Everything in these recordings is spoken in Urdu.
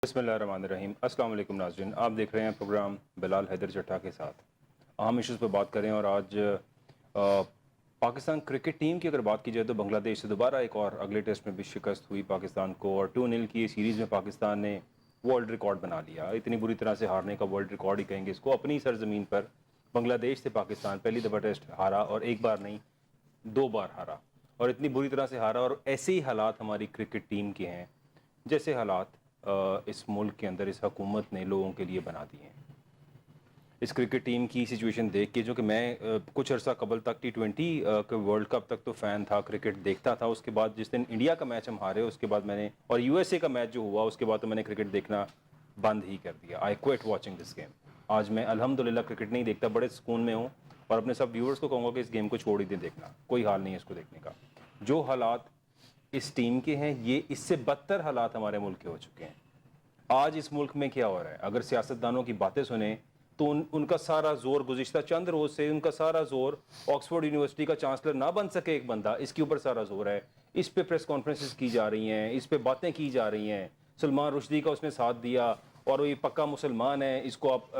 بسم اللہ الرحمن الرحیم۔ السلام علیکم ناظرین، آپ دیکھ رہے ہیں پروگرام بلال حیدر چٹھا کے ساتھ اہم ایشوز پہ بات کریں۔ اور آج پاکستان کرکٹ ٹیم کی اگر بات کی جائے تو بنگلہ دیش سے دوبارہ ایک اور اگلے ٹیسٹ میں بھی شکست ہوئی پاکستان کو، اور 2-0 کی سیریز میں پاکستان نے ورلڈ ریکارڈ بنا لیا۔ اتنی بری طرح سے ہارنے کا ورلڈ ریکارڈ ہی کہیں گے اس کو۔ اپنی سرزمین پر بنگلہ دیش سے پاکستان پہلی دفعہ ٹیسٹ ہارا، اور ایک بار نہیں 2 بار ہارا، اور اتنی بری طرح سے ہارا۔ اور ایسے ہی حالات ہماری کرکٹ ٹیم کے ہیں جیسے حالات اس ملک کے اندر اس حکومت نے لوگوں کے لیے بنا دیے ہیں۔ اس کرکٹ ٹیم کی سچویشن دیکھ کے، جو کہ میں کچھ عرصہ قبل تک T20 کے ورلڈ کپ تک تو فین تھا، کرکٹ دیکھتا تھا، اس کے بعد جس دن انڈیا کا میچ ہم ہارے اس کے بعد میں نے، اور USA کا میچ جو ہوا اس کے بعد تو میں نے کرکٹ دیکھنا بند ہی کر دیا۔ I quit watching this game. آج میں الحمدللہ کرکٹ نہیں دیکھتا، بڑے سکون میں ہوں، اور اپنے سب ویورز کو کہوں گا کہ اس گیم کو چھوڑ ہی دیں دیکھنا، کوئی حال نہیں ہے اس کو دیکھنے کا۔ جو حالات اس ٹیم کے ہیں یہ اس سے بدتر حالات ہمارے ملک کے ہو چکے ہیں۔ آج اس ملک میں کیا ہو رہا ہے، اگر سیاستدانوں کی باتیں سنیں تو ان کا سارا زور گزشتہ چند روز سے، ان کا سارا زور آکسفورڈ یونیورسٹی کا چانسلر نہ بن سکے ایک بندہ، اس کے اوپر سارا زور ہے۔ اس پہ پریس کانفرنسز کی جا رہی ہیں، اس پہ باتیں کی جا رہی ہیں۔ سلمان رشدی کا اس نے ساتھ دیا اور وہ یہ پکا مسلمان ہے، اس کو آپ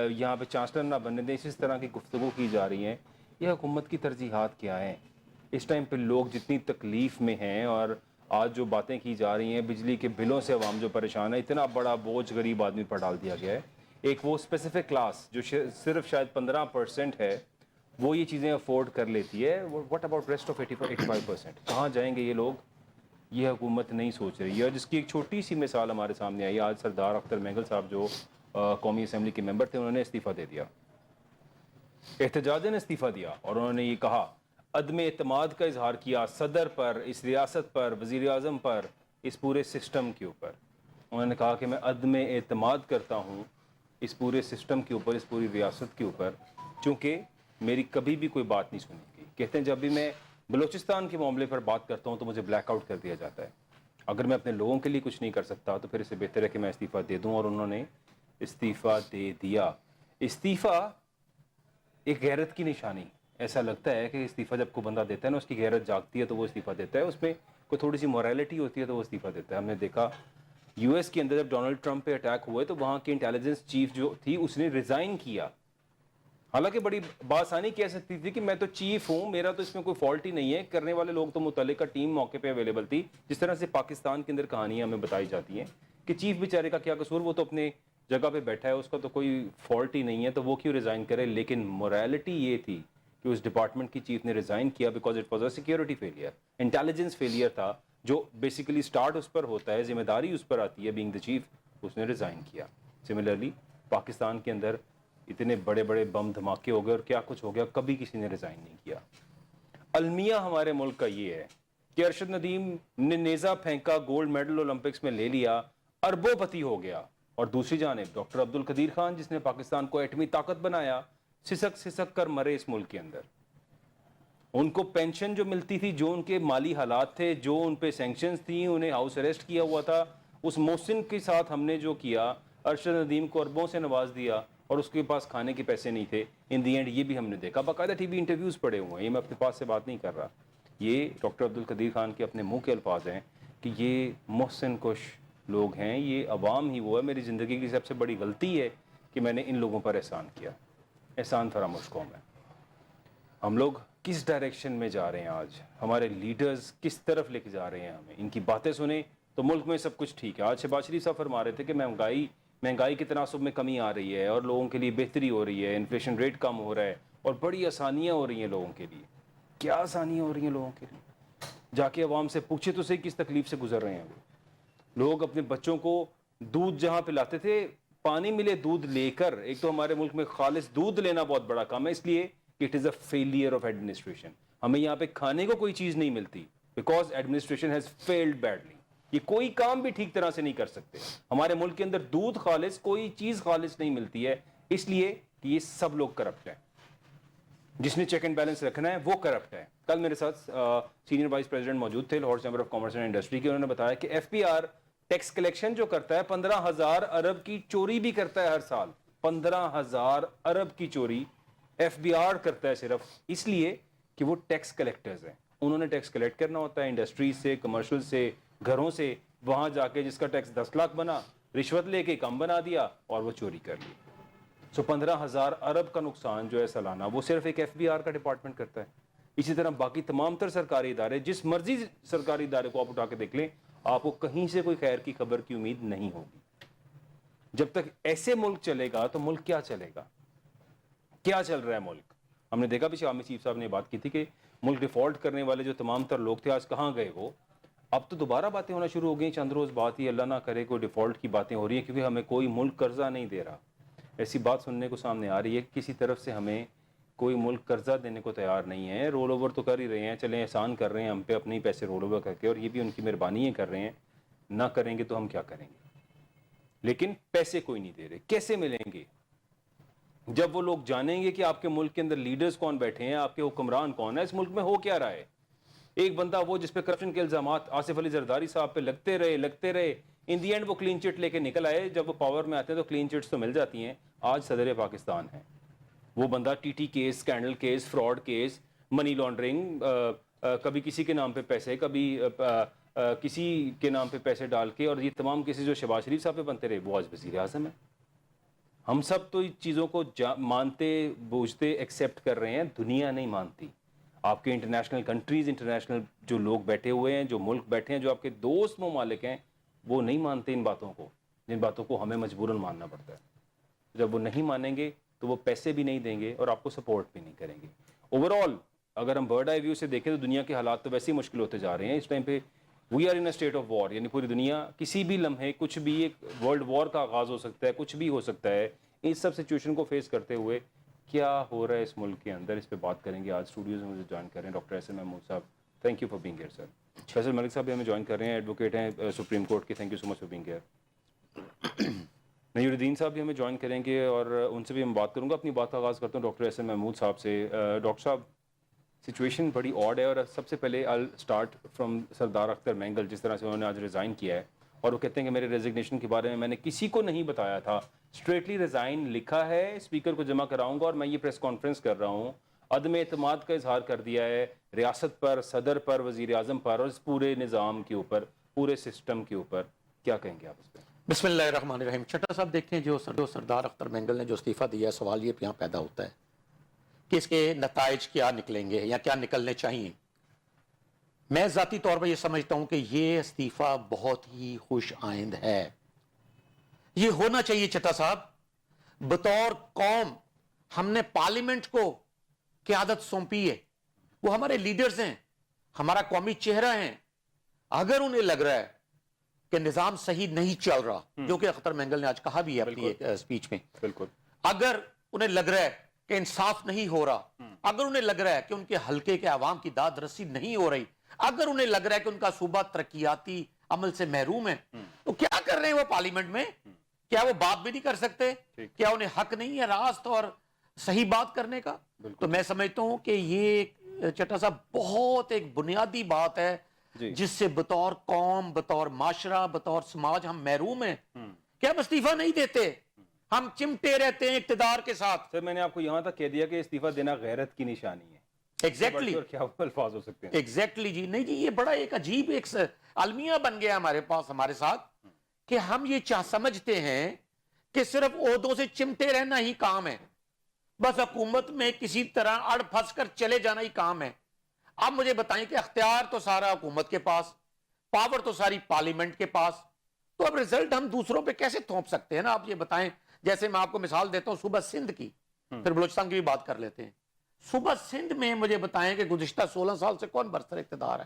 یہاں پہ چانسلر نہ بننے دیں، اس طرح کی گفتگو کی جا رہی ہیں۔ یہ حکومت کی ترجیحات کیا ہیں؟ اس ٹائم پہ لوگ جتنی تکلیف میں ہیں، اور آج جو باتیں کی جا رہی ہیں، بجلی کے بلوں سے عوام جو پریشان ہے، اتنا بڑا بوجھ غریب آدمی پر ڈال دیا گیا ہے۔ ایک وہ اسپیسیفک کلاس جو صرف شاید 15% ہے، وہ یہ چیزیں افورڈ کر لیتی ہے۔ What about rest of 85%؟ کہاں جائیں گے یہ لوگ؟ یہ حکومت نہیں سوچ رہی ہے، اور جس کی ایک چھوٹی سی مثال ہمارے سامنے آئی آج۔ سردار اختر مینگل صاحب جو قومی اسمبلی کے ممبر تھے، انہوں نے استعفیٰ دے دیا، احتجاجاً استعفیٰ دیا، اور انہوں نے یہ کہا، عدم اعتماد کا اظہار کیا صدر پر، اس ریاست پر، وزیر اعظم پر، اس پورے سسٹم کے اوپر۔ انہوں نے کہا کہ میں عدم اعتماد کرتا ہوں اس پورے سسٹم کے اوپر، اس پوری ریاست کے اوپر، چونکہ میری کبھی بھی کوئی بات نہیں سنی گئی۔ کہتے ہیں جب بھی میں بلوچستان کے معاملے پر بات کرتا ہوں تو مجھے بلیک آؤٹ کر دیا جاتا ہے۔ اگر میں اپنے لوگوں کے لیے کچھ نہیں کر سکتا تو پھر اس سے بہتر ہے کہ میں استعفیٰ دے دوں، اور انہوں نے استعفیٰ دے دیا۔ استعفیٰ ایک غیرت کی نشانی، ایسا لگتا ہے کہ استعفیٰ جب کوئی بندہ دیتا ہے نا، اس کی غیرت جاگتی ہے تو وہ استعفیٰ دیتا ہے، اس میں کوئی تھوڑی سی موریلٹی ہوتی ہے تو وہ استعفیٰ دیتا ہے۔ ہم نے دیکھا US کے اندر جب ڈونلڈ ٹرمپ پہ اٹیک ہوئے تو وہاں کی انٹیلیجنس چیف جو تھی اس نے ریزائن کیا، حالانکہ بڑی بآسانی کہہ سکتی تھی کہ میں تو چیف ہوں، میرا تو اس میں کوئی فالٹ ہی نہیں ہے۔ کرنے والے لوگ تو متعلقہ ٹیم موقع پہ اویلیبل تھی، جس طرح سے پاکستان کے اندر کہانیاں ہمیں بتائی جاتی ہیں کہ چیف بیچارے کا کیا قصور، وہ تو اپنے جگہ پہ بیٹھا ہے، اس کا تو کوئی فالٹ ہی نہیں ہے، تو وہ کیوں ریزائن کرے۔ لیکن موریلٹی یہ تھی کہ اس ڈپارٹمنٹ کی چیف نے ریزائن کیا because it was a security failure, intelligence failure تھا، جو بیسیکلی سٹارٹ اس پر ہوتا ہے، ذمہ داری اس پر آتی ہے بینگ دا چیف، اس نے ریزائن کیا۔ سملرلی پاکستان کے اندر اتنے بڑے بڑے بم دھماکے ہو گئے اور کیا کچھ ہو گیا، کبھی کسی نے ریزائن نہیں کیا۔ المیہ ہمارے ملک کا یہ ہے کہ ارشد ندیم نے نیزہ پھینکا، گولڈ میڈل اولمپکس میں لے لیا، اربوں پتی ہو گیا، اور دوسری جانب ڈاکٹر عبدالقدیر خان جس نے پاکستان کو ایٹمی طاقت بنایا، سسک سسک کر مرے اس ملک کے اندر۔ ان کو پینشن جو ملتی تھی، جو ان کے مالی حالات تھے، جو ان پہ سینکشنز تھیں، انہیں ہاؤس اریسٹ کیا ہوا تھا، اس محسن کے ساتھ ہم نے جو کیا، ارشد ندیم کو اربوں سے نواز دیا اور اس کے پاس کھانے کے پیسے نہیں تھے۔ ان دی اینڈ یہ بھی ہم نے دیکھا، باقاعدہ ٹی وی انٹرویوز پڑے ہوئے ہیں، یہ میں اپنے پاس سے بات نہیں کر رہا، یہ ڈاکٹر عبدالقدیر خان کے اپنے منہ کے الفاظ ہیں کہ یہ محسن کش لوگ ہیں، یہ عوام ہی وہ ہے۔ میری زندگی کی سب سے بڑی غلطی ہے کہ میں نے ان لوگوں پر احسان کیا، احسان فراموش قوم ہے۔ ہم لوگ کس ڈائریکشن میں جا رہے ہیں آج، ہمارے لیڈرز کس طرف لے کے جا رہے ہیں ہمیں؟ ان کی باتیں سنیں تو ملک میں سب کچھ ٹھیک ہے۔ آج شہباز شریف صاحب فرما رہے تھے کہ مہنگائی کے تناسب میں کمی آ رہی ہے اور لوگوں کے لیے بہتری ہو رہی ہے، انفلیشن ریٹ کم ہو رہا ہے اور بڑی آسانیاں ہو رہی ہیں لوگوں کے لیے۔ کیا آسانیاں ہو رہی ہیں لوگوں کے لیے؟ جا کے عوام سے پوچھے تو صحیح کس تکلیف سے گزر رہے ہیں وہ لوگ۔ اپنے بچوں کو دودھ جہاں پلاتے تھے، پانی ملے دودھ لے کر، ایک تو ہمارے ملک میں خالص دودھ لینا بہت بڑا کام ہے، اس لیے it is a failure of administration. ہمیں یہاں پہ کھانے کو کوئی چیز نہیں ملتی because administration has failed badly. یہ کوئی کام بھی ٹھیک طرح سے نہیں کر سکتے۔ ہمارے ملک کے اندر دودھ خالص، کوئی چیز خالص نہیں ملتی ہے، اس لیے کہ یہ سب لوگ کرپٹ ہیں۔ جس نے چیک اینڈ بیلنس رکھنا ہے وہ کرپٹ ہے۔ کل میرے ساتھ سینئر وائس پریزیڈنٹ موجود تھے Lahore chamber of commerce and industry کے، انہوں نے بتایا کہ FPR ٹیکس کلیکشن جو کرتا ہے 15,000 ارب کی چوری بھی کرتا ہے ہر سال۔ 15,000 ارب کی چوری FBR کرتا ہے صرف اس لیے کہ وہ ٹیکس کلیکٹرز ہیں، انہوں نے ٹیکس کلیکٹ کرنا ہوتا ہے انڈسٹریز سے، کمرشل سے، گھروں سے۔ وہاں جا کے جس کا ٹیکس 10 لاکھ بنا رشوت لے کے کم بنا دیا اور وہ چوری کر لی. سو 15,000 ارب کا نقصان جو ہے سالانہ وہ صرف ایک ایف بی آر کا ڈپارٹمنٹ کرتا ہے. اسی طرح باقی تمام تر سرکاری ادارے, جس مرضی سرکاری ادارے کو آپ اٹھا کے دیکھ لیں, آپ کو کہیں سے کوئی خیر کی خبر کی امید نہیں ہوگی. جب تک ایسے ملک چلے گا تو ملک کیا چلے گا؟ کیا چل رہا ہے ملک؟ ہم نے دیکھا پیچھے عامر چیف صاحب نے بات کی تھی کہ ملک ڈیفالٹ کرنے والے جو تمام تر لوگ تھے آج کہاں گئے وہ؟ اب تو دوبارہ باتیں ہونا شروع ہو گئی. چند روز بات ہی اللہ نہ کرے کوئی ڈیفالٹ کی باتیں ہو رہی ہیں, کیونکہ ہمیں کوئی ملک قرضہ نہیں دے رہا. ایسی بات سننے کو سامنے آ رہی ہے کسی طرف سے ہمیں کوئی ملک قرضہ دینے کو تیار نہیں ہے. رول اوور تو کر ہی رہے ہیں, چلیں احسان کر رہے ہیں ہم پہ اپنے ہی پیسے رول اوور کر کے, اور یہ بھی ان کی مہربانی کر رہے ہیں. نہ کریں گے تو ہم کیا کریں گے؟ لیکن پیسے کوئی نہیں دے رہے. کیسے ملیں گے جب وہ لوگ جانیں گے کہ آپ کے ملک کے اندر لیڈرز کون بیٹھے ہیں, آپ کے حکمران کون ہیں, اس ملک میں ہو کیا رہا ہے؟ ایک بندہ وہ جس پہ کرپشن کے الزامات آصف علی زرداری صاحب پہ لگتے رہے ان دی اینڈ وہ کلین چٹ لے کے نکل آئے. جب وہ پاور میں آتے ہیں تو کلین چٹس تو مل جاتی ہیں. آج صدر پاکستان ہے وہ بندہ, T T case, scandal case, fraud case, money laundering, کبھی کسی کے نام پہ پیسے, کبھی کسی کے نام پہ پیسے ڈال کے, اور یہ تمام کیسز جو شہباز شریف صاحب پہ بنتے رہے, وہ آج وزیر اعظم ہے. ہم سب تو اس چیزوں کو مانتے بوجھتے ایکسیپٹ کر رہے ہیں, دنیا نہیں مانتی. آپ کے انٹرنیشنل کنٹریز, انٹرنیشنل جو لوگ بیٹھے ہوئے ہیں, جو ملک بیٹھے ہیں, جو آپ کے دوست ممالک ہیں, وہ نہیں مانتے ان باتوں کو, جن باتوں کو ہمیں مجبوراً ماننا پڑتا ہے. جب وہ نہیں مانیں گے تو وہ پیسے بھی نہیں دیں گے اور آپ کو سپورٹ بھی نہیں کریں گے. اوور آل اگر ہم برڈ آئی ویو سے دیکھیں تو دنیا کے حالات تو ویسے ہی مشکل ہوتے جا رہے ہیں. اس ٹائم پہ we are in state of war, یعنی پوری دنیا کسی بھی لمحے کچھ بھی, ایک ورلڈ وار کا آغاز ہو سکتا ہے, کچھ بھی ہو سکتا ہے. اس سب سچویشن کو فیس کرتے ہوئے کیا ہو رہا ہے اس ملک کے اندر, اس پہ بات کریں گے. آج اسٹوڈیوز میں مجھے جوائن کر رہے ہیں ڈاکٹر احسن محمود صاحب. Thank you for being here sir. Faisal Malik صاحب بھی ہمیں جوائن کر رہے ہیں, ایڈوکیٹ ہیں سپریم کورٹ کے. Thank you so much for being here. نیور الدین صاحب بھی ہمیں جوائن کریں گے اور ان سے بھی ہم بات کروں گا. اپنی بات کا آغاز کرتا ہوں ڈاکٹر احسن محمود صاحب سے. ڈاکٹر صاحب, سچویشن بڑی آڈ ہے, اور سب سے پہلے آئی اسٹارٹ فرام سردار اختر مینگل. جس طرح سے انہوں نے آج ریزائن کیا ہے, اور وہ کہتے ہیں کہ میرے ریزگنیشن کے بارے میں نے کسی کو نہیں بتایا تھا, اسٹریٹلی ریزائن لکھا ہے, اسپیکر کو جمع کراؤں گا, اور میں یہ پریس کانفرنس کر رہا ہوں. عدم اعتماد کا اظہار کر دیا ہے ریاست پر, صدر پر, وزیر اعظم پر, اور اس پورے نظام کے اوپر, پورے سسٹم کے اوپر. کیا کہیں گے آپ اس پہ؟ بسم اللہ الرحمن الرحیم. چٹا صاحب دیکھیں, جو سردار اختر مینگل نے جو استعفیٰ دیا ہے, سوال یہ یہاں پیدا ہوتا ہے کہ اس کے نتائج کیا نکلیں گے یا کیا نکلنے چاہیے. میں ذاتی طور پر یہ سمجھتا ہوں کہ یہ استعفیٰ بہت ہی خوش آئند ہے. یہ ہونا چاہیے چٹا صاحب. بطور قوم ہم نے پارلیمنٹ کو قیادت سونپی ہے, وہ ہمارے لیڈرز ہیں, ہمارا قومی چہرہ ہیں. اگر انہیں لگ رہا ہے کہ نظام صحیح نہیں چل رہا, جو کہ اختر مینگل نے آج کہا بھی ہے اپنی ایک سپیچ میں, بالکل, اگر انہیں لگ رہا ہے کہ انصاف نہیں ہو رہا, اگر انہیں لگ رہا ہے کہ ان کے حلقے کے عوام کی داد رسی نہیں ہو رہی, اگر انہیں لگ رہا ہے کہ ان کا صوبہ ترقیاتی عمل سے محروم ہے, تو کیا کر رہے ہیں وہ پارلیمنٹ میں؟ کیا وہ بات بھی نہیں کر سکتے؟ کیا انہیں حق نہیں ہے راست اور صحیح بات کرنے کا؟ تو میں سمجھتا ہوں کہ یہ چٹا صاحب بہت ایک بنیادی بات ہے جس سے بطور قوم, بطور معاشرہ, بطور سماج ہم محروم ہیں. کیا ہم استعفیٰ نہیں دیتے؟ ہم چمٹے رہتے ہیں اقتدار کے ساتھ. سر میں نے آپ کو یہاں تک کہہ دیا کہ استعفیٰ دینا غیرت کی نشانی ہے. ایگزیکٹلی, اور کیا الفاظ ہو سکتے ہیں؟ ایگزیکٹلی جی. نہیں جی, یہ بڑا ایک عجیب ایک المیہ بن گیا ہمارے پاس, ہمارے ساتھ, کہ ہم یہ سمجھتے ہیں کہ صرف عہدوں سے چمٹے رہنا ہی کام ہے, بس حکومت میں کسی طرح اڑ پھنس کر چلے جانا ہی کام ہے. اب مجھے بتائیں کہ اختیار تو سارا حکومت کے پاس, پاور تو ساری پارلیمنٹ کے پاس, تو اب رزلٹ ہم دوسروں پہ کیسے تھوپ سکتے ہیں نا؟ آپ یہ بتائیں. جیسے میں آپ کو مثال دیتا ہوں صوبہ سندھ کی, پھر بلوچستان کی بھی بات کر لیتے ہیں. صوبہ سندھ میں مجھے بتائیں کہ گزشتہ 16 سال سے کون برسر اقتدار ہے,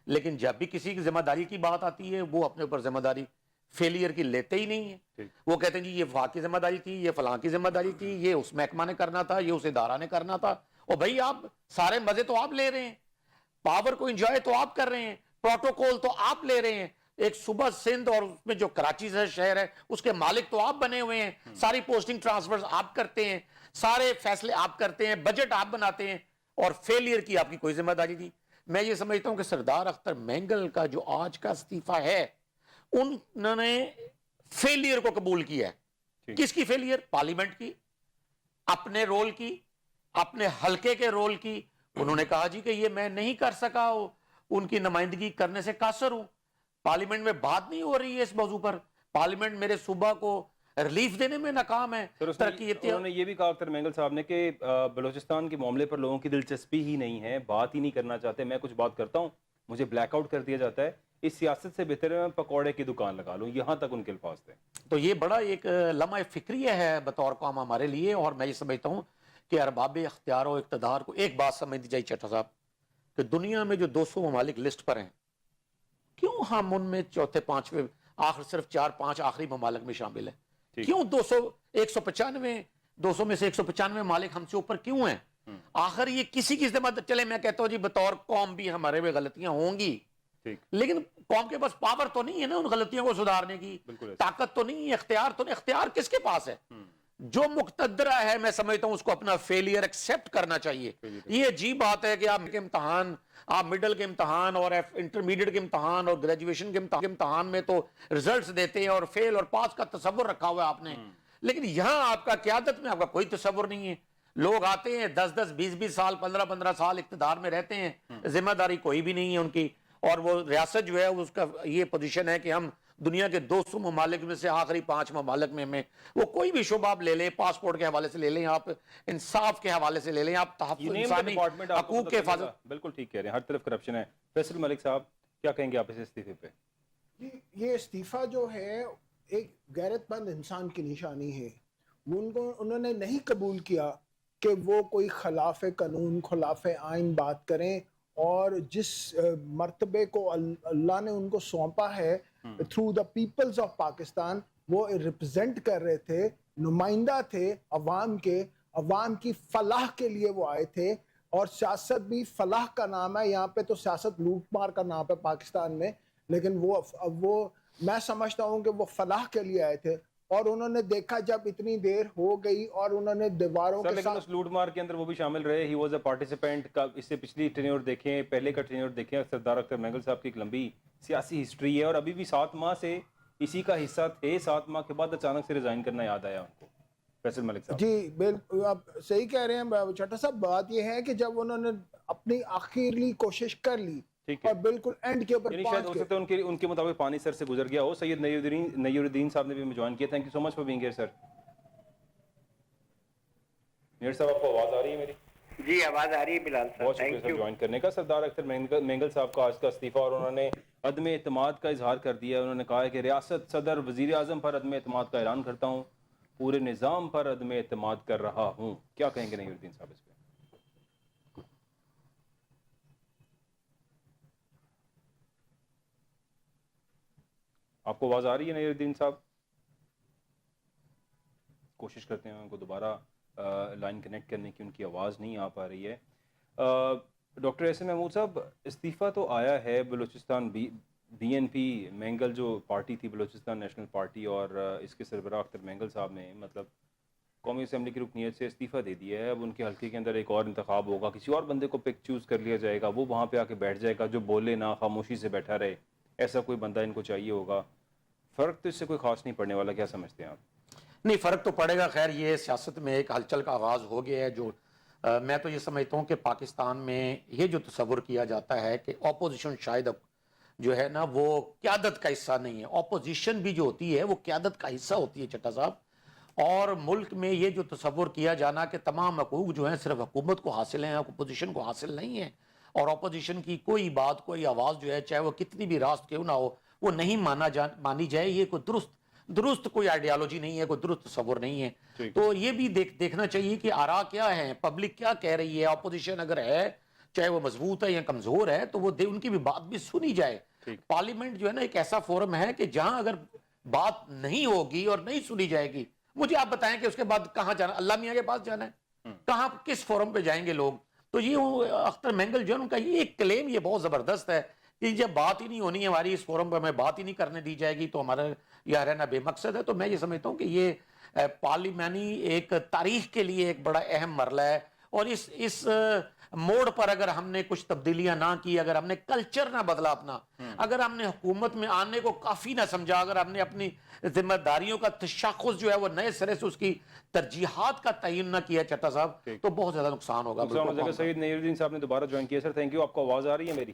لیکن جب بھی کسی کی ذمہ داری کی بات آتی ہے, وہ اپنے اوپر ذمہ داری فیلئر کی لیتے ہی نہیں ہے. وہ کہتے ہیں جی یہ وفاق کی ذمہ داری تھی, یہ فلاں کی ذمہ داری تھی, یہ اس محکمہ نے کرنا تھا, یہ اس ادارہ نے کرنا تھا. اور بھائی آپ سارے مزے تو آپ لے رہے ہیں, پاور کو انجوائے تو آپ کر رہے ہیں, پروٹوکول تو آپ لے رہے ہیں. ایک صوبہ سندھ اور اس میں جو کراچی سے شہر ہے اس کے مالک تو آپ بنے ہوئے ہیں, ساری پوسٹنگ ٹرانسفرز آپ کرتے ہیں, سارے فیصلے آپ کرتے ہیں, بجٹ آپ بناتے ہیں, اور فیلئر کی آپ کی کوئی ذمہ داری نہیں. میں یہ سمجھتا ہوں کہ سردار اختر مینگل کا جو آج کا استعفیٰ ہے, انہوں نے فیلئر کو قبول کیا ہے. کس کی فیلئر؟ پارلیمنٹ کی, اپنے رول کی, اپنے حلقے کے رول کی. انہوں نے کہا جی کہ یہ میں نہیں کر سکا, ان کی نمائندگی کرنے سے قاصر ہوں. پارلیمنٹ میں بات نہیں ہو رہی ہے اس موضوع پر. پارلیمنٹ میرے صوبہ کو ریلیف دینے میں ناکام ہے. سر انہوں نے یہ بھی کہا اختر مینگل صاحب نے کہ بلوچستان کے معاملے پر لوگوں کی دلچسپی ہی نہیں ہے, بات ہی نہیں کرنا چاہتے. میں کچھ بات کرتا ہوں مجھے بلیک آؤٹ کر دیا جاتا ہے, اس سیاست سے بہتر ہے میں پکوڑے کی دکان لگا لوں, یہاں تک ان کے الفاظ تھے. تو یہ بڑا ایک لمحہ فکریہ ہے بطور قوم ہمارے لیے, اور میں یہ سمجھتا ہوں کہ ارباب اختیار و اقتدار کو ایک بات سمجھ دی جائے چٹھا صاحب, کہ دنیا میں جو 200 ممالک لسٹ پر ہیں, کیوں ہم ان میں چوتھے پانچویں آخر صرف 4-5 آخری ممالک میں شامل ہیں؟ کیوں 200 میں سے 195 ممالک ہم سے اوپر کیوں ہیں؟ آخر یہ کسی کی ذمہ داری, چلے میں کہتا ہوں جی بطور قوم بھی ہمارے میں غلطیاں ہوں گی, لیکن قوم کے پاس پاور تو نہیں ہے نا ان غلطیوں کو سدھارنے کی, طاقت تو نہیں ہے, اختیار تو نہیں. اختیار کس کے پاس ہے؟ جو مقتدرہ ہے میں سمجھتا ہوں اس کو اپنا فیلئر ایکسیپٹ کرنا چاہیے. یہ عجیب بات ہے کہ آپ کے امتحان, آپ مڈل کے امتحان اور انٹرمیڈیٹ کے امتحان اور گریجویشن کے امتحان میں تو ریزلٹس دیتے ہیں اور فیل اور پاس کا تصور رکھا ہوا ہے آپ نے, لیکن یہاں آپ کا قیادت میں آپ کا کوئی تصور نہیں ہے. لوگ آتے ہیں 10-10 20-20 سال 15-15 سال اقتدار میں رہتے ہیں, ذمہ داری کوئی بھی نہیں ہے ان کی, اور وہ ریاست جو ہے اس کا یہ پوزیشن ہے کہ ہم دنیا کے 200 ممالک میں سے آخری 5 ممالک میں ہمیں, وہ کوئی بھی شعبہ آپ لے لیں, پاسپورٹ کے حوالے سے لے لیں, آپ انصاف کے حوالے سے لے لیں, آپ تحفظ انسانی حقوق کے حفاظت. بالکل ٹھیک کہہ رہے ہیں, ہر طرف کرپشن ہے. فیصل ملک صاحب کیا کہیں گے آپ اس استعفے پہ؟ یہ استعفیٰ جو ہے ایک غیرت مند انسان کی نشانی ہے. انہوں نے نہیں قبول کیا کہ وہ کوئی خلاف قانون خلاف آئین بات کریں, اور جس مرتبے کو اللہ نے ان کو سونپا ہے through the peoples of Pakistan, وہ ریپرزینٹ کر رہے تھے, نمائندہ تھے عوام کے, عوام کی فلاح کے لیے وہ آئے تھے. اور سیاست بھی فلاح کا نام ہے, یہاں پہ تو سیاست لوٹ مار کا نام ہے پاکستان میں, لیکن وہ میں سمجھتا ہوں کہ وہ فلاح کے لیے آئے تھے. اور انہوں نے دیکھا جب اتنی دیر ہو گئی اور انہوں نے دیواروں کے لیکن اس لوٹ مار کے اندر وہ بھی شامل رہے, ہی واز اے پارٹیسپینٹ. کا اس سے پچھلی ٹینیور دیکھیں, پہلے کا ٹینیور دیکھیں, سردار اختر مینگل صاحب کی ایک لمبی سیاسی ہسٹری ہے, اور ابھی بھی 7 ماہ سے اسی کا حصہ تھے. 7 ماہ کے بعد اچانک سے ریزائن کرنا یاد آیا ان کو. فیصل ملک صاحب جی بالکل آپ صحیح کہہ رہے ہیں چٹا صاحب. بات یہ ہے کہ جب انہوں نے اپنی آخری کوشش کر لی اور بالکل اینڈ کے اوپر یعنی شاید ہو سکتا ہے ان کے مطابق پانی سر سے گزر گیا ہو. سید نیور الدین صاحب نے بھی ہمیں جوائن کیا. Thank you so much for being here sir. Near صاحب آپ کو آواز آ رہی ہے میری؟ جی آواز آ رہی ہے بلال صاحب. بہت شکریہ سر جوائن کرنے کا. سردار اختر مینگل صاحب کا آج کا استعفیٰ, اور انہوں نے عدم اعتماد کا اظہار کر دیا. انہوں نے کہا ہے کہ ریاست صدر وزیر اعظم پر عدم اعتماد کا اعلان کرتا ہوں, پورے نظام پر عدم اعتماد کر رہا ہوں. کیا کہیں گے نیور الدین صاحب اس پہ؟ آپ کو آواز آ رہی ہے نیور الدین صاحب؟ کوشش کرتے ہیں ان کو دوبارہ لائن کنیکٹ کرنے کی, ان کی آواز نہیں آ پا رہی ہے. ڈاکٹر احسن محمود صاحب, استعفیٰ تو آیا ہے Balochistan B N P Mengal جو پارٹی تھی بلوچستان نیشنل پارٹی, اور اس کے سربراہ اختر مینگل صاحب نے مطلب قومی اسمبلی کی رکنیت سے استعفیٰ دے دیا ہے. اب ان کے حلقے کے اندر ایک اور انتخاب ہوگا, کسی اور بندے کو پک چوز کر لیا جائے گا, وہ وہاں پہ آ کے بیٹھ جائے گا, جو بولے نہ خاموشی سے بیٹھا رہے, ایسا کوئی بندہ ان کو چاہیے ہوگا. فرق تو اس سے کوئی خاص نہیں پڑنے والا, کیا سمجھتے ہیں آپ؟ نہیں, فرق تو پڑے گا. خیر یہ سیاست میں ایک ہلچل کا آغاز ہو گیا ہے. جو میں تو یہ سمجھتا ہوں کہ پاکستان میں یہ جو تصور کیا جاتا ہے کہ اپوزیشن شاید اب جو ہے نا وہ قیادت کا حصہ نہیں ہے. اپوزیشن بھی جو ہوتی ہے وہ قیادت کا حصہ ہوتی ہے چٹا صاحب. اور ملک میں یہ جو تصور کیا جانا کہ تمام حقوق جو ہیں صرف حکومت کو حاصل ہیں, اپوزیشن کو حاصل نہیں ہیں, اور اپوزیشن کی کوئی بات کوئی آواز جو ہے چاہے وہ کتنی بھی راست کیوں نہ ہو وہ نہیں مانی جائے, یہ کوئی درست کوئی آئیڈیالوجی نہیں ہے, کوئی درست تصور نہیں ہے. تو یہ بھی دیکھنا چاہیے کہ آراء کیا ہیں, پبلک کیا کہہ رہی ہے. اپوزیشن اگر ہے چاہے وہ مضبوط ہے یا کمزور ہے تو وہ ان کی بھی بات بھی سنی جائے. پارلیمنٹ جو ہے نا ایک ایسا فورم ہے کہ جہاں اگر بات نہیں ہوگی اور نہیں سنی جائے گی, مجھے آپ بتائیں کہ اس کے بعد کہاں جانا, اللہ میاں کے پاس جانا ہے, کہاں کس فورم پہ جائیں گے لوگ. تو یہ اختر مینگل جو ہے ان کا یہ ایک کلیم یہ بہت زبردست ہے کہ جب بات ہی نہیں ہونی ہے ہماری اس فورم پہ, ہمیں بات ہی نہیں کرنے دی جائے گی تو ہمارا یہ رہنا بے مقصد ہے. تو میں یہ سمجھتا ہوں کہ یہ پارلیمانی ایک تاریخ کے لیے ایک بڑا اہم مرحلہ ہے, اور اس موڑ پر اگر ہم نے کچھ تبدیلیاں نہ کی, اگر ہم نے کلچر نہ بدلا اپنا, اگر ہم نے حکومت میں آنے کو کافی نہ سمجھا, اگر ہم نے اپنی ذمہ داریوں کا تشخص جو ہے وہ نئے سرے سے اس کی ترجیحات کا تعین نہ کیا چٹا صاحب, تو بہت زیادہ نقصان ہوگا. سید نیور الدین صاحب نے دوبارہ جوائن کیا. Sir thank you. آپ کو آواز آ رہی ہے میری؟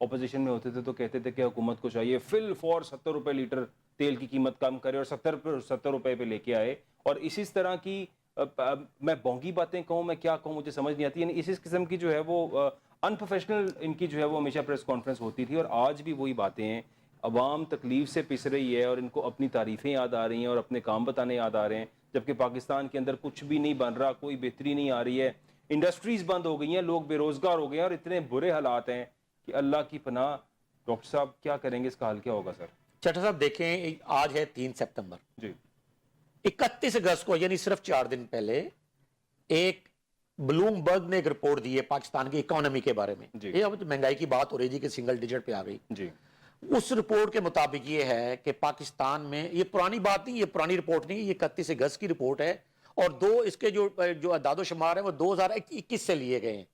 اپوزیشن میں ہوتے تھے تو کہتے تھے کہ حکومت کو چاہیے فل فور 70 روپے لیٹر تیل کی قیمت کم کرے اور 70 روپے پہ لے کے آئے. اور اسی طرح کی میں بونگی باتیں کہوں, میں کیا کہوں, مجھے سمجھ نہیں آتی. یعنی اسی قسم کی جو ہے وہ انپروفیشنل ان کی جو ہے وہ ہمیشہ پریس کانفرنس ہوتی تھی, اور آج بھی وہی باتیں ہیں. عوام تکلیف سے پس رہی ہے اور ان کو اپنی تعریفیں یاد آ رہی ہیں اور اپنے کام بتانے یاد آ رہے ہیں, جبکہ پاکستان کے اندر کچھ بھی نہیں بن رہا, کوئی بہتری نہیں آ رہی ہے. انڈسٹریز بند ہو گئی ہیں, لوگ بے روزگار ہو گئے ہیں, اور اتنے برے حالات ہیں کہ اللہ کی پناہ. ڈاکٹر صاحب کیا کریں گے, اس کا حل کیا ہوگا سر؟ چٹھا صاحب دیکھیں, آج ہے 3 سپتمبر. جی 31 اگست کو یعنی صرف 4 دن پہلے ایک بلوم برگ نے ایک رپورٹ دی ہے پاکستان کی اکانومی کے بارے میں. یہ اب مہنگائی کی بات ہو رہی تھی کہ سنگل ڈیجٹ پہ آ گئی. جی اس رپورٹ کے مطابق یہ ہے کہ پاکستان میں, یہ پرانی بات نہیں, یہ پرانی رپورٹ نہیں, یہ 31 اگست کی رپورٹ ہے, اور اس کے جو اعداد و شمار ہیں وہ 2021 سے لیے گئے ہیں.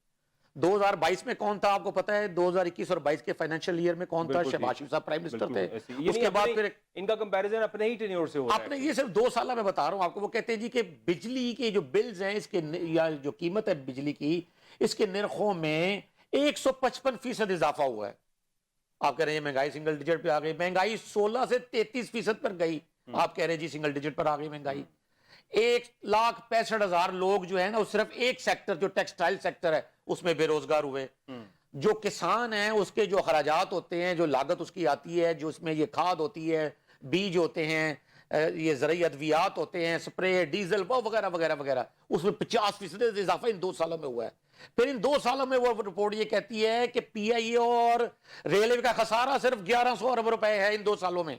2022 میں کون تھا آپ کو پتا ہے؟ 2021 اور 22 کے فائنینشیل ایئر میں کون تھا؟ شہباز شریف صاحب پرائم منسٹر تھے. اس کے بعد پھر ان کا کمپیریزن اپنے ہی ٹینیور سے ہو رہا ہے. آپ نے یہ صرف 2 سالہ میں بتا رہا ہوں آپ کو. وہ کہتے ہیں جی کہ بجلی کے جو بلز ہیں اس کے, یا جو قیمت ہے بجلی کی, اس کے نرخوں میں 155% اضافہ ہوا ہے. آپ کہہ رہے ہیں مہنگائی سنگل ڈیجٹ پہ آ گئی. مہنگائی 16 سے 33% پر گئی. آپ کہہ رہے ہیں جی سنگل ڈیجٹ پر آ گئی مہنگائی. 1,65,000 لوگ جو ہے نا, وہ صرف ایک سیکٹر جو ٹیکسٹائل سیکٹر ہے اس میں بے روزگار ہوئے. جو کسان ہیں اس کے جو اخراجات ہوتے ہیں, جو لاگت اس کی آتی ہے, جو اس میں یہ کھاد ہوتی ہے, بیج ہوتے ہیں, یہ زرعی ادویات ہوتے ہیں, سپرے, ڈیزل وغیرہ وغیرہ وغیرہ, اس میں 50% اضافہ ان 2 سالوں میں ہوا ہے. پھر ان 2 سالوں میں وہ رپورٹ یہ کہتی ہے کہ پی آئی اے اور ریلوے کا خسارہ صرف 1100 ارب روپے ہے ان 2 سالوں میں.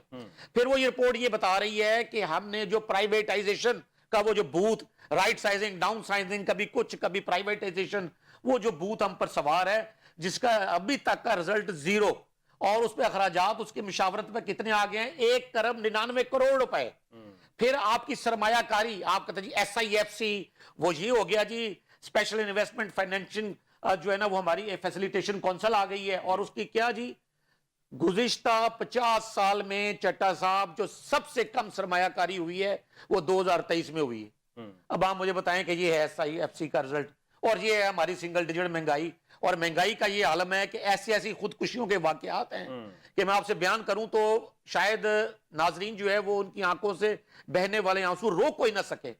پھر وہ یہ رپورٹ یہ بتا رہی ہے کہ ہم نے جو پرائیویٹائزیشن کا وہ جو بوت, رائٹ سائزنگ, ڈاؤن سائزنگ, کبھی کچھ کبھی پرائیویٹائزیشن, وہ جو بوت ہم پر سوار ہے جس کا ابھی تک کا رزلٹ 0, اور اس پہ اخراجات اس کی مشاورت پہ کتنے آ گئے ہیں؟ 1.99 کروڑ روپے. پھر آپ کی سرمایہ کاری, آپ کہتے ہیں جی ایس آئی ایف سی, وہ یہ ہو گیا جی اسپیشل انویسٹمنٹ فائنینشنگ جو ہے نا وہ ہماری فیسیلیٹیشن کونسل آ گئی ہے, اور اس کی کیا جی گزشتہ 50 سال میں چٹا صاحب جو سب سے کم سرمایہ کاری ہوئی ہے وہ 2023 میں ہوئی ہے. اب آپ مجھے بتائیں کہ یہ ہے ایس آئی ایف سی کا رزلٹ, اور یہ ہے ہماری سنگل ڈیجٹ مہنگائی. اور مہنگائی کا یہ عالم ہے کہ ایسی خودکشیوں کے واقعات ہیں کہ میں آپ سے بیان کروں تو شاید ناظرین جو ہے وہ ان کی آنکھوں سے بہنے والے آنسو روک کوئی نہ سکے.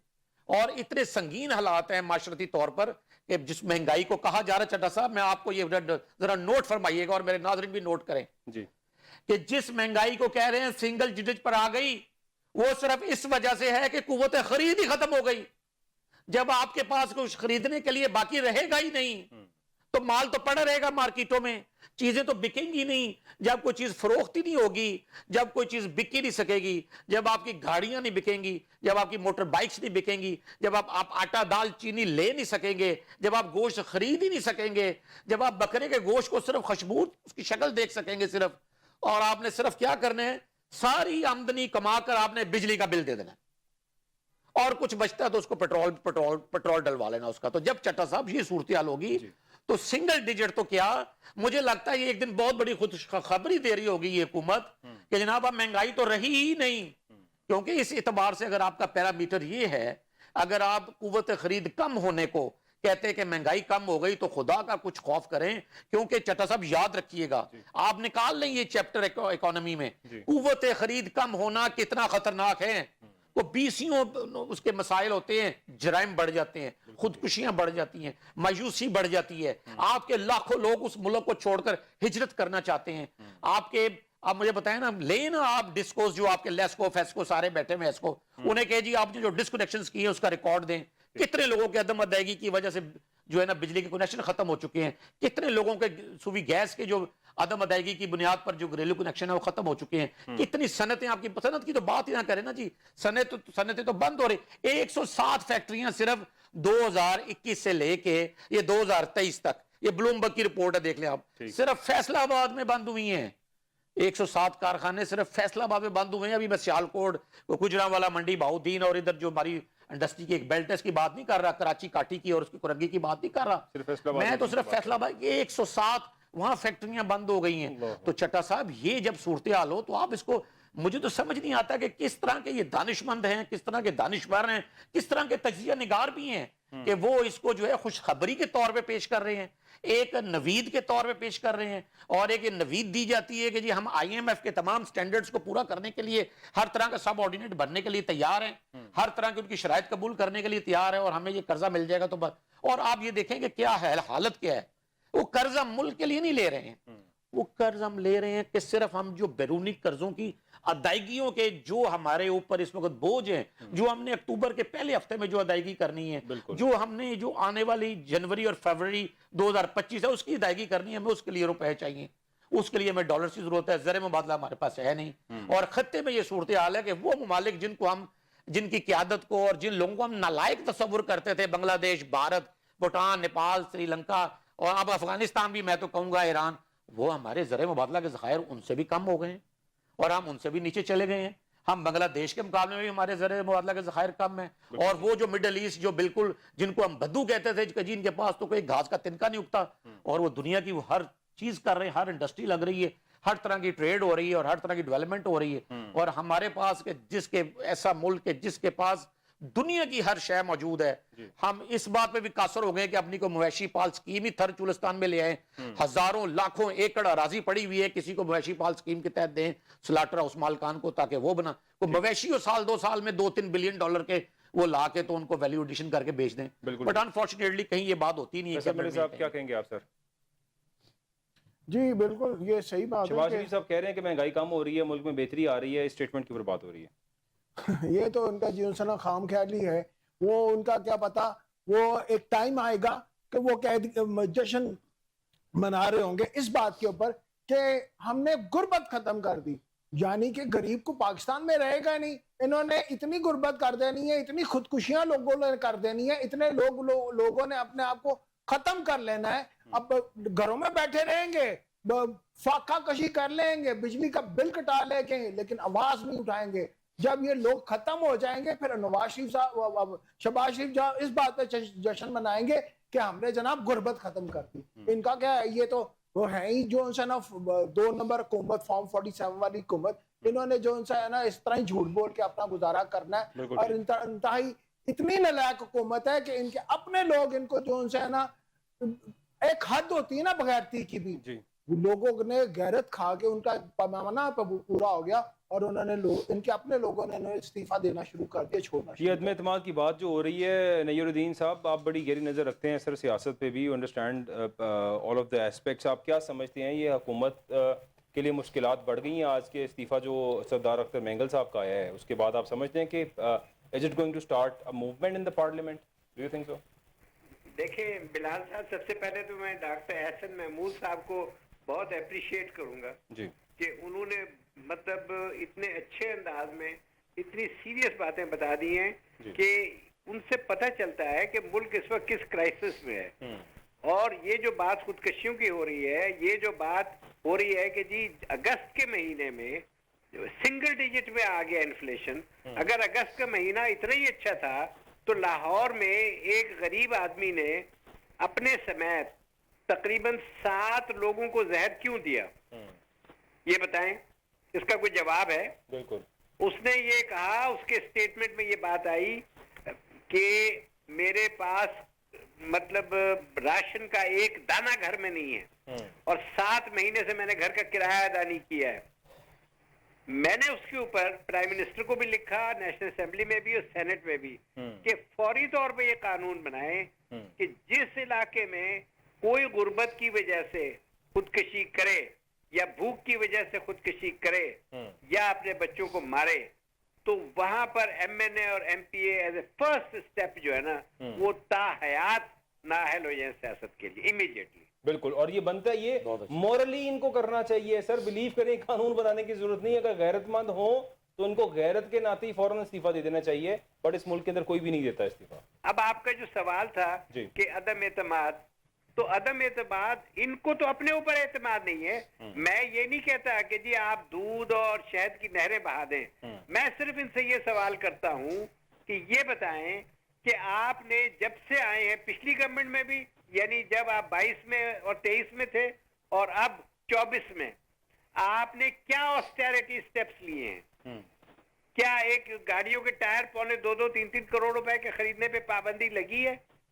اور اتنے سنگین حالات ہیں معاشرتی طور پر کہ جس مہنگائی کو کہا جا رہا ہے, چٹا صاحب میں آپ کو یہ ذرا نوٹ فرمائیے گا اور میرے ناظرین بھی نوٹ کریں جی, کہ جس مہنگائی کو کہہ رہے ہیں سنگل ڈیجٹ پر آ گئی, وہ صرف اس وجہ سے ہے کہ قوت خرید ہی ختم ہو گئی. جب آپ کے پاس کچھ خریدنے کے لیے باقی رہے گا ہی نہیں تو مال تو پڑا رہے گا مارکیٹوں میں, چیزیں تو بکیں گی نہیں. جب کوئی چیز فروخت ہی نہیں ہوگی, جب کوئی چیز بک ہی نہیں سکے گی, جب آپ کی گاڑیاں نہیں بکیں گی, جب آپ کی موٹر بائکس نہیں بکیں گی, جب آپ آٹا دال چینی لے نہیں سکیں گے, جب آپ گوشت خرید ہی نہیں سکیں گے, جب آپ بکرے کے گوشت کو صرف خوشبو اس کی شکل دیکھ سکیں گے صرف, اور آپ نے صرف کیا کرنا ہے, ساری آمدنی کما کر آپ نے بجلی کا بل دے دینا اور کچھ بچتا ہے تو اس کو پیٹرول ڈلوا لینا اس کا. تو جب چٹا صاحب یہ صورتحال ہوگی تو سنگل ڈیجٹ تو کیا, مجھے لگتا ہے یہ ایک دن بہت بڑی خبری دے رہی ہوگی یہ حکومت کہ جناب اب مہنگائی تو رہی ہی نہیں. کیونکہ اس اعتبار سے اگر آپ کا پیرامیٹر یہ ہے, اگر آپ قوت خرید کم ہونے کو کہتے ہیں کہ مہنگائی کم ہو گئی تو خدا کا کچھ خوف کریں. کیونکہ چٹا صاحب یاد رکھیے گا, آپ نکال لیں یہ چیپٹر اکانومی میں, قوت خرید کم ہونا کتنا خطرناک ہے. وہ 20 اس کے مسائل ہوتے ہیں, جرائم بڑھ جاتے ہیں, خودکشیاں بڑھ جاتی ہیں, مایوسی بڑھ جاتی ہے, آپ کے لاکھوں لوگ اس ملک کو چھوڑ کر ہجرت کرنا چاہتے ہیں. آپ مجھے بتائیں نا, لے نا آپ ڈسکوز جو آپ کے لیسکو فیسکو سارے بیٹھے ہوئے ایسکو, انہیں کہے جی آپ نے جو ڈسکنیکشنز کیے ہیں اس کا ریکارڈ دیں. کتنے لوگوں کے عدم ادائیگی کی وجہ سے جو ہے نا بجلی کے کنیکشن ختم ہو چکے ہیں, کتنے لوگوں کے سوئی گیس کے جو عدم ادائیگی کی بنیاد پر جو گھریلو کنیکشن ہے وہ ختم ہو چکے ہیں. کتنی صنعتیں, آپ کی صنعت کی تو بات ہی نہ کریں نا جی, صنعتیں تو بند ہو رہی. 107 فیکٹریاں صرف 2021 سے لے کے یہ 2023 تک, یہ بلوم برگ کی رپورٹ ہے, دیکھ لیں آپ, صرف فیصلہ آباد میں بند ہوئی ہیں. 107 کارخانے صرف فیصلہ آباد میں بند ہوئے ہیں. ابھی میں سیالکوٹ, گجرانوالا منڈی, بہاؤدین اور ادھر جو ہماری انڈسٹری کی ایک بیلٹ ہے اس کی بات نہیں کر رہا, کراچی کاٹی کی اور اس کی کرنگی کی بات نہیں کر رہا, میں تو صرف فیصلہ آباد 107 وہاں فیکٹریاں بند ہو گئی ہیں. تو چٹا صاحب یہ جب صورتحال ہو تو آپ اس کو, مجھے تو سمجھ نہیں آتا کہ کس طرح کے یہ دانشمند ہیں, کس طرح کے دانشور ہیں, کس طرح کے تجزیہ نگار بھی ہیں کہ وہ اس کو جو ہے خوشخبری کے طور پہ پیش کر رہے ہیں, ایک نوید کے طور پہ پیش کر رہے ہیں, اور ایک نوید دی جاتی ہے کہ جی ہم آئی ایم ایف کے تمام سٹینڈرڈز کو پورا کرنے کے لیے ہر طرح کا سب آرڈینیٹ بننے کے لیے تیار ہیں, ہر طرح کی ان کی شرائط قبول کرنے کے لیے تیار ہے, اور ہمیں یہ قرضہ مل جائے گا تو بس. اور آپ یہ دیکھیں کہ کیا ہے حالت کیا ہے, وہ قرض ہم ملک کے لیے نہیں لے رہے ہیں, وہ قرض ہم لے رہے ہیں کہ صرف ہم جو بیرونی قرضوں کی ادائیگیوں کے جو ہمارے اوپر اس وقت بوجھ ہیں, جو ہم نے اکتوبر کے پہلے ہفتے میں جو ادائیگی کرنی ہے, جو ہم نے جو آنے والی جنوری اور فروری 2025 ہے اس کی ادائیگی کرنی ہے, ہمیں اس کے لیے روپے چاہیے, اس کے لیے ہمیں ڈالرز کی ضرورت ہے, زر مبادلہ ہمارے پاس ہے نہیں. اور خطے میں یہ صورتحال ہے کہ وہ ممالک جن کی قیادت کو اور جن لوگوں کو ہم نالائق تصور کرتے تھے, بنگلہ دیش, بھارت, بھوٹان, نیپال, سری لنکا, اور اب افغانستان بھی, میں تو کہوں گا ایران, وہ ہمارے زر مبادلہ کے ذخائر ان سے بھی کم ہو گئے ہیں اور ہم ان سے بھی نیچے چلے گئے ہیں. ہم بنگلہ دیش کے مقابلے میں بھی ہمارے زر مبادلہ کے ذخائر کم ہیں, اور وہ جو مڈل ایسٹ جو بالکل جن کو ہم بدو کہتے تھے کہ جن کے پاس تو کوئی گھاس کا تنکا نہیں اگتا, اور وہ دنیا کی وہ ہر چیز کر رہے ہیں, ہر انڈسٹری لگ رہی ہے, ہر طرح کی ٹریڈ ہو رہی ہے اور ہر طرح کی ڈیولپمنٹ ہو رہی ہے, اور ہمارے پاس جس کے ایسا ملک ہے جس کے پاس دنیا کی ہر شے موجود ہے, ہم اس بات پہ بھی قاصر ہو گئے کہ اپنی کو مویشی پال سکیم ہی تھر چولستان میں لے آئیں, ہزاروں لاکھوں ایکڑ اراضی پڑی ہوئی ہے, کسی کو مویشی پال سکیم کے تحت دیں سلاٹر ہاؤس مالکان کو, تاکہ وہ بنا کو مویشی اور سال 2 سال میں $2-3 بلین کے وہ لا کے تو ان کو ویلیو ایڈیشن کر کے بیچ دیں. بٹ انفارچونیٹلی کہیں یہ بات ہوتی نہیں ہے. صاحب کیا کہیں گے آپ سر؟ جی بالکل یہ صحیح بات ہے. شہباز شریف صاحب کہہ رہے ہیں کہ مہنگائی کم ہو رہی ہے, ملک میں بہتری آ رہی ہے, اس اسٹیٹمنٹ کے اوپر بات ہو رہی ہے. یہ تو ان کا جی سنا خام خیالی ہے, وہ ان کا کیا پتا, وہ ایک ٹائم آئے گا کہ وہ جشن منا رہے ہوں گے اس بات کے اوپر کہ ہم نے غربت ختم کر دی, یعنی کہ غریب کو پاکستان میں رہے گا نہیں. انہوں نے اتنی غربت کر دینی ہے, اتنی خودکشیاں لوگوں نے کر دینی ہے, اتنے لوگوں نے اپنے آپ کو ختم کر لینا ہے. اب گھروں میں بیٹھے رہیں گے, فاقہ کشی کر لیں گے, بجلی کا بل کٹا لیں گے, لیکن آواز نہیں اٹھائیں گے. جب یہ لوگ ختم ہو جائیں گے پھر نواز شریف صاحب, شہباز شریف اس بات پہ جشن منائیں گے کہ ہم نے جناب غربت ختم کر دی. ان کا کیا ہے, یہ تو وہ ہے ہی جو ان سے نا 2 نمبر حکومت, فارم 47 والی حکومت, انہوں نے جو ان سے ہے نا اس طرح ہی جھوٹ بول کے اپنا گزارا کرنا ہے. اور انتہائی اتنی نالائق حکومت ہے کہ ان کے اپنے لوگ ان کو جو ان سے ہے نا, ایک حد ہوتی ہے نا بغیرتی کی بھی, لوگوں نے غیرت کھا کے ان کا پیمانہ پورا ہو گیا, اور انہوں نے ان کے اپنے لوگوں نے استعفیٰ دینا شروع کر دیا, چھوڑنا. یہ عدم اعتماد کی بات جو ہو رہی ہے, نیر الدین صاحب آپ بڑی گہری نظر رکھتے ہیں سر سیاست پہ بھی, you understand all of the aspects, آپ کیا سمجھتے ہیں یہ حکومت کے لیے مشکلات بڑھ گئی ہیں؟ آج کے استعفیٰ جو سردار اختر مینگل صاحب کا آیا ہے اس کے بعد آپ سمجھتے ہیں کہ is it going to start a movement in the parliament? Do you think so? دیکھیں بلال صاحب, سب سے پہلے تو میں ڈاکٹر احسن محمود صاحب کو بہت اپریشیٹ کروں گا جی کہ انہوں نے مطلب اتنے اچھے انداز میں اتنی سیریس باتیں بتا دی ہیں کہ ان سے پتہ چلتا ہے کہ ملک اس وقت کس کرائسس میں ہے. اور یہ جو بات خودکشیوں کی ہو رہی ہے, یہ جو بات ہو رہی ہے کہ جی اگست کے مہینے میں سنگل ڈیجٹ میں آ گیا انفلیشن, اگر اگست کا مہینہ اتنا ہی اچھا تھا تو لاہور میں ایک غریب آدمی نے اپنے سمیت تقریباً 7 لوگوں کو زہر کیوں دیا؟ یہ بتائیں, اس کا کوئی جواب ہے؟ بالکل. اس نے یہ کہا, اس کے سٹیٹمنٹ میں یہ بات آئی کہ میرے پاس مطلب راشن کا ایک دانہ گھر میں نہیں ہے, اور 7 مہینے سے میں نے گھر کا کرایہ ادا نہیں کیا ہے. میں نے اس کے اوپر پرائم منسٹر کو بھی لکھا, نیشنل اسمبلی میں بھی اور سینٹ میں بھی, کہ فوری طور پہ یہ قانون بنائیں کہ جس علاقے میں کوئی غربت کی وجہ سے خودکشی کرے یا بھوک کی وجہ سے خودکشی کرے یا اپنے بچوں کو مارے, تو وہاں پر ایم این اے اور M P A as a first step جو ہے نا وہ تا حیات نااہل ہو جائیں سیاست کے لیے امیڈیٹلی. بالکل. اور یہ بنتا ہے, یہ مورلی ان کو کرنا چاہیے سر, بلیو کریں قانون بنانے کی ضرورت نہیں ہے. اگر غیرت مند ہوں تو ان کو غیرت کے ناطے فوراً استعفیٰ دے دینا چاہیے, بٹ اس ملک کے اندر کوئی بھی نہیں دیتا استعفیٰ. اب آپ کا جو سوال تھا کہ عدم اعتماد, تو عدم اعتماد ان کو تو اپنے اوپر اعتماد نہیں ہے. میں یہ نہیں کہتا کہ جی آپ دودھ اور شہد کی نہریں بہا دیں, میں صرف ان سے یہ سوال کرتا ہوں کہ یہ بتائیں کہ آپ نے جب سے آئے ہیں پچھلی گورنمنٹ میں بھی, یعنی جب آپ 22 میں اور 23 میں تھے اور اب 24 میں, آپ نے کیا آسٹیرٹی سٹیپس لیے ہیں؟ کیا ایک گاڑیوں کے ٹائر 2.5-3 کروڑ روپے کے خریدنے پہ پابندی لگی ہے؟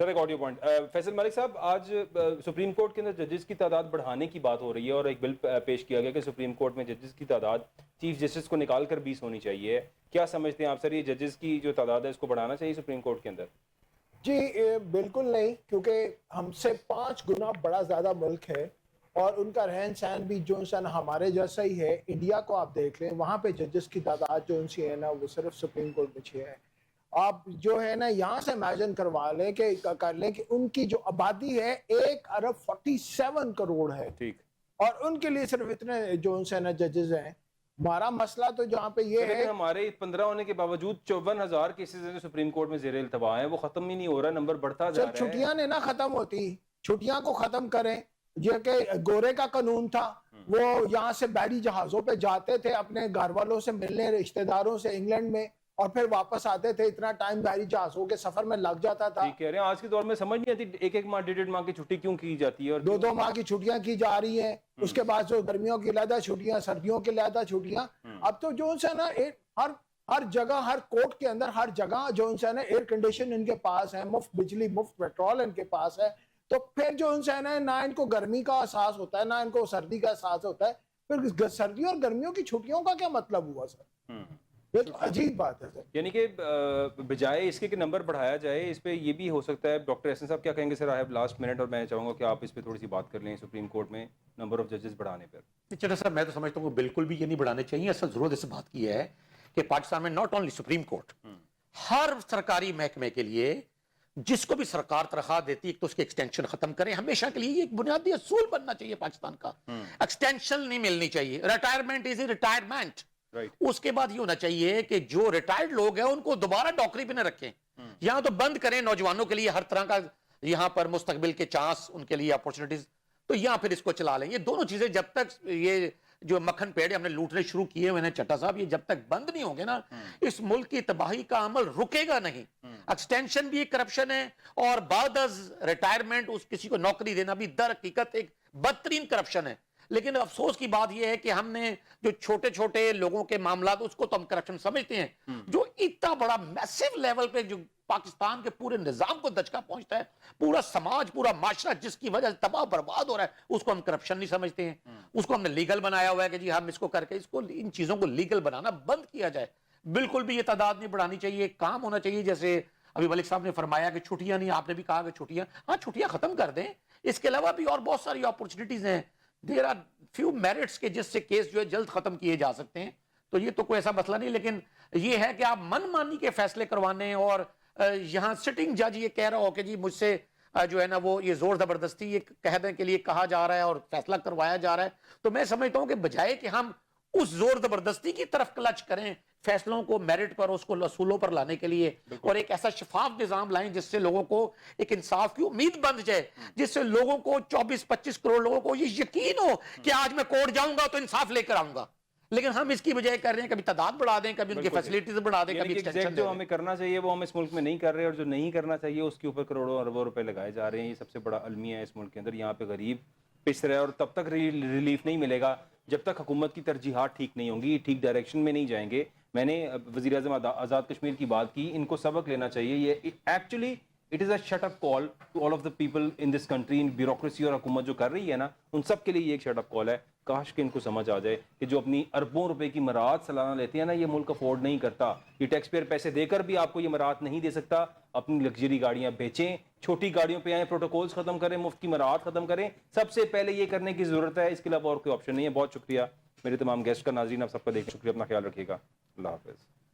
سر ایک آڈیو پوائنٹ فیصل ملک صاحب، آج سپریم کورٹ کے اندر ججز کی تعداد بڑھانے کی بات ہو رہی ہے اور ایک بل پیش کیا گیا کہ سپریم کورٹ میں ججز کی تعداد چیف جسٹس کو نکال کر 20 ہونی چاہیے. کیا سمجھتے ہیں آپ سر، یہ ججز کی جو تعداد ہے اس کو بڑھانا چاہیے سپریم کورٹ کے اندر؟ جی بالکل نہیں، کیونکہ ہم سے 5 گنا بڑا زیادہ ملک ہے اور ان کا رہن سہن بھی جو انسان ہمارے جیسا ہی ہے. انڈیا کو آپ دیکھ لیں، وہاں پہ ججز کی تعداد جو ان سے ہے نا وہ صرف سپریم کورٹ میں 6 ہے. آپ جو ہے نا یہاں سے امیجن کروا لیں کہ کر لیں کہ ان کی جو آبادی ہے 1.47 کروڑ ہے، ٹھیک، اور ان کے لیے صرف اتنے جو ان سے نا ججز ہیں. ہمارا مسئلہ تو جہاں پہ یہ ہے، لیکن ہمارے 15 ہونے کے باوجود 54,000 کیسز ہیں جو سپریم کورٹ میں زیر التوا ہیں، وہ ختم ہی نہیں ہو رہا، نمبر بڑھتا جا سر رہا ہے. چھٹیاں نے نہ ختم ہوتی، چھٹیاں کو ختم کریں. یہ کہ گورے کا قانون تھا، وہ یہاں سے بحری جہازوں پہ جاتے تھے اپنے گھر والوں سے ملنے، رشتہ داروں سے انگلینڈ میں، اور پھر واپس آتے تھے. اتنا ٹائم بحری جہازوں کے سفر میں لگ جاتا تھا. ٹھیک کہہ رہے ہیں، آج کے دور میں سمجھ نہیں آتی ایک ماہ 1.5 ماہ کی چھٹی کیوں کی جاتی ہے، اور 2 ماہ کی چھٹیاں کی جا رہی ہیں. اس کے بعد جو گرمیوں کی علیحدہ چھٹیاں، سردیوں کی علیحدہ چھٹیاں. اب تو جو ہے نا ہر جگہ، ہر کوٹ کے اندر، ہر جگہ جو ہے نا ایئر کنڈیشن ان کے پاس ہے، مفت بجلی، مفت پیٹرول ان کے پاس ہے. تو پھر جو ہے نا نہ ان کو گرمی کا احساس ہوتا ہے، نہ ان کو سردی کا احساس ہوتا ہے. پھر سردیوں اور گرمیوں کی چھٹیوں کا کیا مطلب ہوا سر؟ یہ تو عجیب بات ہے سر. یعنی کہ بجائے اس کے کہ نمبر بڑھایا جائے، اس پہ یہ بھی ہو سکتا ہے. ڈاکٹر احسن صاحب کیا کہیں گے سر؟ آئی ہیو لاسٹ منٹ، اور میں چاہوں گا کہ آپ اس پہ تھوڑی سی بات کر لیں سپریم کورٹ میں نمبر آف ججز بڑھانے پر. چلو سر، میں تو سمجھتا ہوں کہ بالکل بھی یہ نہیں بڑھانے چاہیے. اصل ضرورت اس بات کی ہے کہ پاکستان میں ناٹ اونلی سپریم کورٹ، ہر سرکاری محکمے کے لیے جس کو بھی سرکار تنخواہ دیتی ہے تو اس کی ایکسٹینشن ختم کریں. ہمیشہ کے لیے یہ ایک بنیادی اصول بننا چاہیے پاکستان کا. ایکسٹینشن نہیں ملنی چاہیے. Retirement is a retirement. اس کے بعد یہ ہونا چاہیے کہ جو ریٹائرڈ لوگ ہیں ان کو دوبارہ نوکری پہ نہ رکھیں. یہاں تو بند کریں نوجوانوں کے لیے ہر طرح کا یہاں پر مستقبل کے چانس، ان کے لیے اپورچونٹیز، تو یہاں پھر اس کو چلا لیں. یہ دونوں چیزیں جب تک یہ جو مکھن پیڑے ہم نے لوٹنے شروع کیے ہوئے ہیں چٹا صاحب، یہ جب تک بند نہیں ہوں گے نا، اس ملک کی تباہی کا عمل رکے گا نہیں. ایکسٹینشن بھی ایک کرپشن ہے، اور بعد از ریٹائرمنٹ اس کسی کو نوکری دینا بھی در حقیقت ایک بدترین کرپشن ہے. لیکن افسوس کی بات یہ ہے کہ ہم نے جو چھوٹے چھوٹے لوگوں کے معاملات، اس کو تو ہم کرپشن سمجھتے ہیں. جو اتنا بڑا میسیو لیول پہ جو پاکستان کے پورے نظام کو دھچکا پہنچتا ہے، پورا سماج، پورا معاشرہ جس کی وجہ سے تباہ برباد ہو رہا ہے، اس کو ہم کرپشن نہیں سمجھتے ہیں. اس کو ہم نے لیگل بنایا ہوا ہے کہ جی ہم اس کو کر کے اس کو ان چیزوں کو لیگل بنانا بند کیا جائے. بالکل بھی یہ تعداد نہیں بڑھانی چاہیے. کام ہونا چاہیے جیسے ابھی ملک صاحب نے فرمایا کہ چھٹیاں نہیں، آپ نے بھی کہا کہ چھٹیاں، ہاں چھٹیاں ختم کر دیں. اس کے علاوہ بھی اور بہت ساری اپورچونٹیز ہیں. دیر آر فیو میرٹس کے جس سے کیس جو ہے جلد ختم کیے جا سکتے ہیں. تو یہ تو کوئی ایسا مسئلہ نہیں. لیکن یہ ہے کہ آپ من مانی کے فیصلے کروانے، اور یہاں سٹنگ جج یہ کہہ رہا ہو کہ جی مجھ سے جو ہے نا وہ یہ زور زبردستی یہ کہنے کے لیے کہا جا رہا ہے اور فیصلہ کروایا جا رہا ہے. تو میں سمجھتا ہوں کہ بجائے کہ ہم اس زور زبردستی کی طرف کلچ کریں، فیصلوں کو میرٹ پر، اس کو اصولوں پر لانے کے لیے، اور ایک ایسا شفاف نظام لائیں جس سے لوگوں کو ایک انصاف کی امید بن جائے، جس سے لوگوں کو 24-25 کروڑ لوگوں کو یہ یقین ہو کہ آج میں کورٹ جاؤں گا تو انصاف لے کر آؤں گا. لیکن ہم اس کی بجائے کر رہے ہیں کبھی تعداد بڑھا دیں، کبھی ان کی فیسلٹیز بڑھا دیں، کبھی ایکسٹینشن. جو ہمیں کرنا چاہیے وہ ہم اس ملک میں نہیں کر رہے، اور جو نہیں کرنا چاہیے اس کے اوپر کروڑوں اربوں روپے لگائے جا رہے ہیں. یہ سب سے بڑا المیہ ہے اس ملک کے اندر. یہاں پہ غریب پس رہا ہے، اور تب تک ریلیف نہیں ملے گا جب تک حکومت کی ترجیحات ٹھیک نہیں ہوں گی، ٹھیک ڈائریکشن میں نہیں جائیں گے. میں نے وزیر اعظم آزاد کشمیر کی بات کی، ان کو سبق لینا چاہیے. یہ actually it is a shut up call to all of the people in this country. In bureaucracy اور حکومت جو کر رہی ہے نا، ان سب کے لیے یہ ایک شٹ اپ کال ہے. کاش کہ ان کو سمجھ آ جائے کہ جو اپنی اربوں روپے کی مراعات سالانہ لیتے ہیں نا، یہ ملک افورڈ نہیں کرتا. یہ ٹیکس پیئر پیسے دے کر بھی آپ کو یہ مراعات نہیں دے سکتا. اپنی لگژری گاڑیاں بیچیں، چھوٹی گاڑیوں پہ آئیں، پروٹوکولز ختم کریں، مفت کی مراعات ختم کریں. سب سے پہلے یہ کرنے کی ضرورت ہے. اس کے علاوہ اور کوئی آپشن نہیں ہے. بہت شکریہ میرے تمام گیسٹ کا. ناظرین آپ سب کا دیکھ شکریہ. اپنا خیال رکھیے گا. اللہ حافظ.